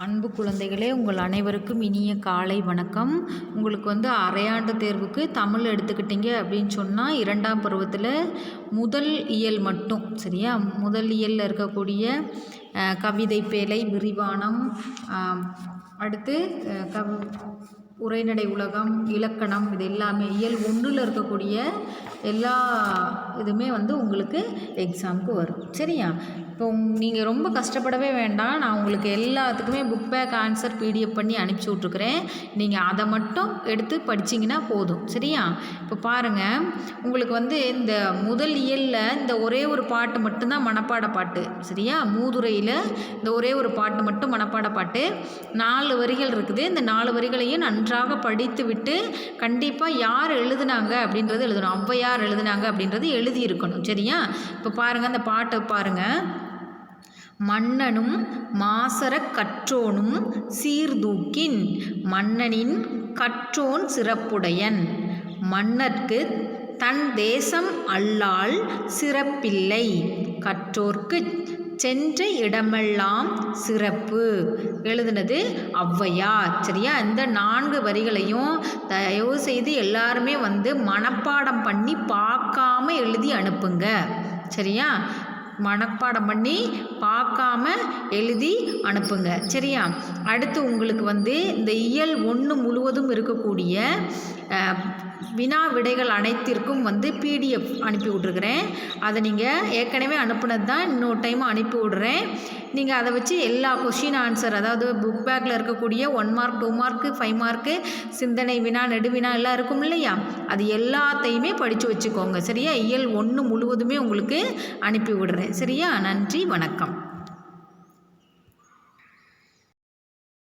அன்பு குழந்தைகளே, உங்கள் அனைவருக்கும் இனிய காலை வணக்கம். உங்களுக்கு அரையாண்டு தேர்வுக்கு தமிழ் எடுத்துக்கிட்டீங்க அப்படின்னு சொன்னால், 2ஆம் பருவத்தில் முதல் இயல் மட்டும் சரியா, முதல் இயலில் இருக்கக்கூடிய கவிதை பேழை, விரிவானம், அடுத்து உரைநடை உலகம், இலக்கணம், இது எல்லாமே இயல் 1ல் இருக்கக்கூடிய எல்லா இதுவுமே உங்களுக்கு எக்ஸாமுக்கு வரும் சரியா. இப்போ நீங்கள் ரொம்ப கஷ்டப்படவே வேண்டாம். நான் உங்களுக்கு எல்லாத்துக்குமே புக் பேக் ஆன்சர் பிடிஎஃப் பண்ணி அனுப்பிச்சி விட்ருக்குறேன். நீங்கள் அதை மட்டும் எடுத்து படிச்சிங்கன்னா போதும் சரியா. இப்போ பாருங்கள், உங்களுக்கு இந்த முதல் இயலில் இந்த ஒரே ஒரு பாட்டு மட்டும்தான் மனப்பாட பாட்டு சரியா. மூதுரையில் இந்த ஒரே ஒரு பாட்டு மட்டும் மனப்பாட பாட்டு, 4 வரிகள் இருக்குது. இந்த 4 வரிகளையும் நன்றாக படித்து விட்டு கண்டிப்பாக யார் எழுதுனாங்க அப்படின்றது எழுதணும். ஔவையார் எழுதுனாங்க அப்படின்றது எழுதியிருக்கணும் சரியா. இப்போ பாருங்கள், அந்த பாட்டை பாருங்கள். மன்னனும் மாசறக் கற்றோனும் சீர்தூக்கின், மன்னனின் கற்றோன் சிறப்புடையன், மன்னர்க்கு தன் தேசம் அல்லால் சிறப்பில்லை, கற்றோர்க்குச் சென்ற இடமெல்லாம் சிறப்பு. எழுதுனது ஔவையார் சரியா. இந்த 4 வரிகளையும் தயவு செய்து எல்லாருமே மனப்பாடம் பண்ணி பார்க்காம எழுதி அனுப்புங்க சரியா. மனப்பாடம் பண்ணி பார்க்காம எழுதி அனுப்புங்க சரியா. அடுத்து உங்களுக்கு இந்த இயல் 1 முழுவதும் இருக்கக்கூடிய வினா விடைகள் அனைத்திற்கும் பிடிஎஃப் அனுப்பி விட்ருக்குறேன். அதை நீங்கள் ஏற்கனவே அனுப்புனது தான், இன்னொரு டைம் அனுப்பி விட்றேன். நீங்கள் அதை வச்சு எல்லா கொஷின் ஆன்சர், அதாவது புக் பேக்கில் இருக்கக்கூடிய 1 மார்க் 2 மார்க்கு 5 மார்க்கு சிந்தனை வினா நெடுவினா எல்லாம் இருக்கும் இல்லையா, அது எல்லாத்தையுமே படித்து வச்சுக்கோங்க சரியா. இயல் 1 முழுவதுமே உங்களுக்கு அனுப்பி விடுறேன் சரியா. நன்றி, வணக்கம்.